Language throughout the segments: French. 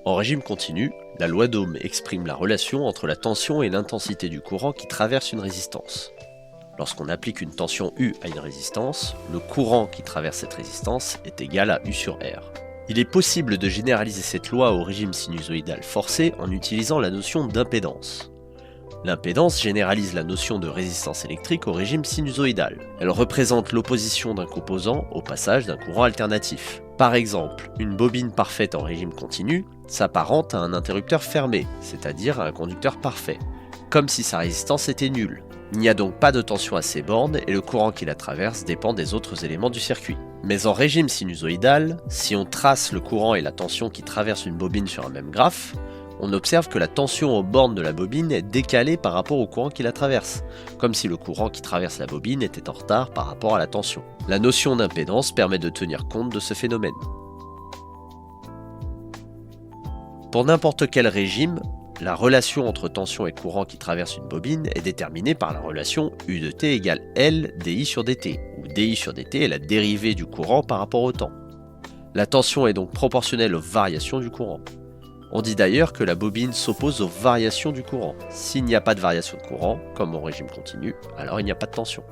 En régime continu, la loi d'Ohm exprime la relation entre la tension et l'intensité du courant qui traverse une résistance. Lorsqu'on applique une tension U à une résistance, le courant qui traverse cette résistance est égal à U sur R. Il est possible de généraliser cette loi au régime sinusoïdal forcé en utilisant la notion d'impédance. L'impédance généralise la notion de résistance électrique au régime sinusoïdal. Elle représente l'opposition d'un composant au passage d'un courant alternatif. Par exemple, une bobine parfaite en régime continu s'apparente à un interrupteur fermé, c'est-à-dire à un conducteur parfait, comme si sa résistance était nulle. Il n'y a donc pas de tension à ces bornes et le courant qui la traverse dépend des autres éléments du circuit. Mais en régime sinusoïdal, si on trace le courant et la tension qui traversent une bobine sur un même graphe, on observe que la tension aux bornes de la bobine est décalée par rapport au courant qui la traverse, comme si le courant qui traverse la bobine était en retard par rapport à la tension. La notion d'impédance permet de tenir compte de ce phénomène. Pour n'importe quel régime, la relation entre tension et courant qui traverse une bobine est déterminée par la relation U de t égale L dI sur dt, où dI sur dt est la dérivée du courant par rapport au temps. La tension est donc proportionnelle aux variations du courant. On dit d'ailleurs que la bobine s'oppose aux variations du courant. S'il n'y a pas de variation de courant, comme en régime continu, alors il n'y a pas de tension.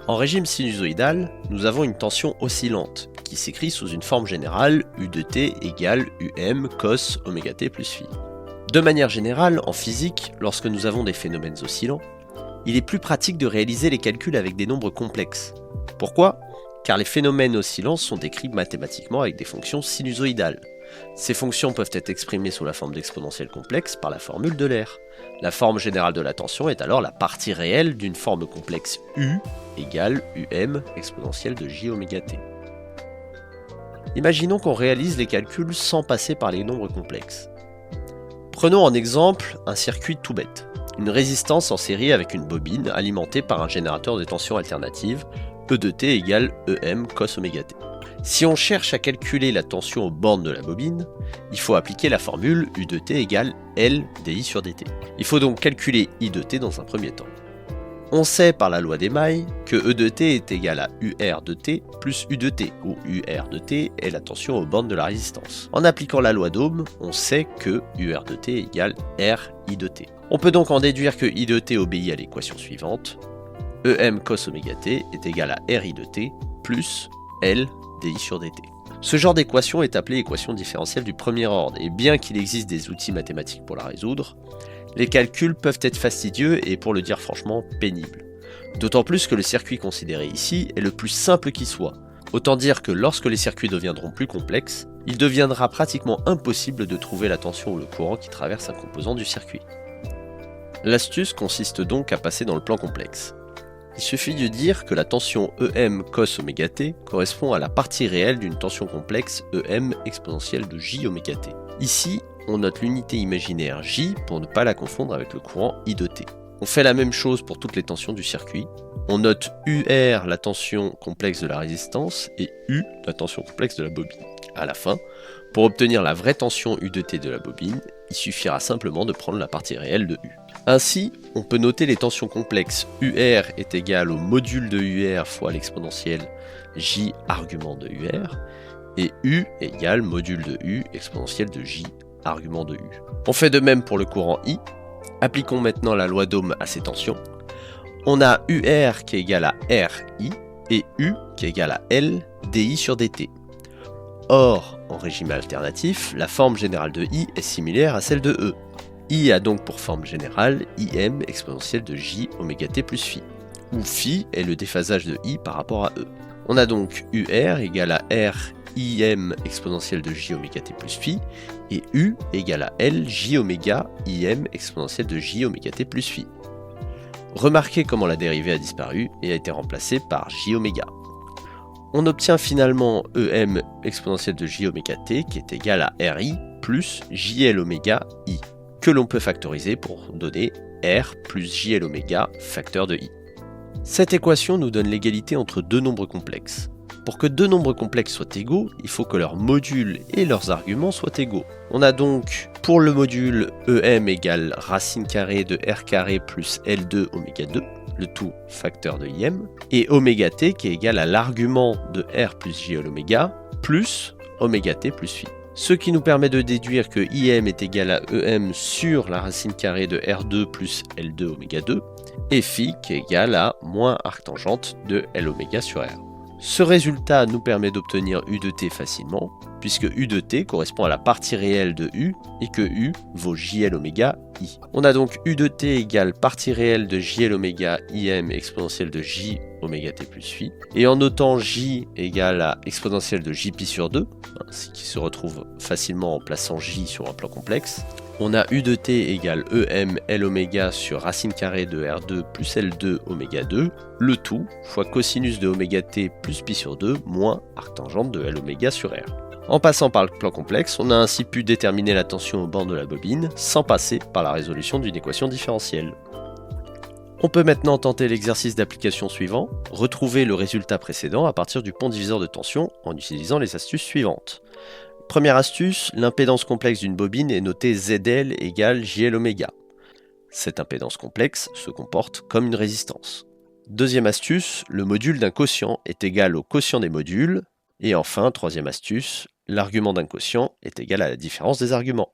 En régime sinusoïdal, nous avons une tension oscillante, qui s'écrit sous une forme générale U de t égale UM cos ωt plus phi. De manière générale, en physique, lorsque nous avons des phénomènes oscillants, il est plus pratique de réaliser les calculs avec des nombres complexes. Pourquoi ? Car les phénomènes oscillants sont décrits mathématiquement avec des fonctions sinusoïdales. Ces fonctions peuvent être exprimées sous la forme d'exponentielles complexes par la formule d'Euler. La forme générale de la tension est alors la partie réelle d'une forme complexe U égale UM exponentielle de j ωt. Imaginons qu'on réalise les calculs sans passer par les nombres complexes. Prenons en exemple un circuit tout bête, une résistance en série avec une bobine alimentée par un générateur de tension alternative, E de t égale EM cos ωt. Si on cherche à calculer la tension aux bornes de la bobine, il faut appliquer la formule U de t égale L dI sur dt. Il faut donc calculer I de t dans un premier temps. On sait par la loi d'Émaille que E de t est égal à UR de t plus U de t, où UR de t est la tension aux bornes de la résistance. En appliquant la loi d'Ohm, on sait que UR de t égale RI de t. On peut donc en déduire que I de t obéit à l'équation suivante. EM cos ωt est égal à RI de t plus L dI sur dt. Ce genre d'équation est appelée équation différentielle du premier ordre, et bien qu'il existe des outils mathématiques pour la résoudre, les calculs peuvent être fastidieux et, pour le dire franchement, pénibles. D'autant plus que le circuit considéré ici est le plus simple qui soit. Autant dire que lorsque les circuits deviendront plus complexes, il deviendra pratiquement impossible de trouver la tension ou le courant qui traverse un composant du circuit. L'astuce consiste donc à passer dans le plan complexe. Il suffit de dire que la tension EM cos ωt correspond à la partie réelle d'une tension complexe EM exponentielle de j ωt. Ici, on note l'unité imaginaire J pour ne pas la confondre avec le courant I de t. On fait la même chose pour toutes les tensions du circuit. On note UR la tension complexe de la résistance et U la tension complexe de la bobine. À la fin, pour obtenir la vraie tension U de t de la bobine, il suffira simplement de prendre la partie réelle de U. Ainsi, on peut noter les tensions complexes UR est égal au module de UR fois l'exponentielle J argument de UR, et U égale module de U exponentielle de J argument de U. On fait de même pour le courant I. Appliquons maintenant la loi d'Ohm à ces tensions. On a UR qui est égal à RI et U qui est égal à L dI sur dt. Or, en régime alternatif, la forme générale de I est similaire à celle de E. I a donc pour forme générale IM exponentielle de j ωt plus phi, où phi est le déphasage de I par rapport à E. On a donc UR égale à R IM exponentielle de j ωt plus phi et U égale à L j oméga IM exponentielle de j ωt plus phi. Remarquez comment la dérivée a disparu et a été remplacée par j oméga. On obtient finalement EM exponentielle de j ωt qui est égal à RI plus JL oméga I, que l'on peut factoriser pour donner R plus JL oméga facteur de I. Cette équation nous donne l'égalité entre deux nombres complexes. Pour que deux nombres complexes soient égaux, il faut que leurs modules et leurs arguments soient égaux. On a donc pour le module EM égale racine carrée de R carré plus L2 oméga 2, le tout facteur de IM, et oméga t qui est égal à l'argument de R plus JL oméga plus oméga t plus phi. ce qui nous permet de déduire que IM est égal à EM sur la racine carrée de R2 plus L2 oméga 2, et phi qui est égal à moins arctangente de L oméga sur R. Ce résultat nous permet d'obtenir U de t facilement, puisque U de t correspond à la partie réelle de U, et que U vaut JL oméga I. On a donc U de t égale partie réelle de JL oméga IM exponentielle de J oméga t plus phi, et en notant J égale à exponentielle de Jpi sur 2, ce qui se retrouve facilement en plaçant J sur un plan complexe, on a U de t égale EM L oméga sur racine carrée de R2 plus L2 oméga 2, le tout fois cosinus de oméga t plus pi sur 2 moins arctangente de L oméga sur R. En passant par le plan complexe, on a ainsi pu déterminer la tension au bord de la bobine sans passer par la résolution d'une équation différentielle. On peut maintenant tenter l'exercice d'application suivant, retrouver le résultat précédent à partir du pont diviseur de tension en utilisant les astuces suivantes. Première astuce, l'impédance complexe d'une bobine est notée ZL égale JL oméga. Cette impédance complexe se comporte comme une résistance. Deuxième astuce, le module d'un quotient est égal au quotient des modules. Et enfin, troisième astuce, l'argument d'un quotient est égal à la différence des arguments.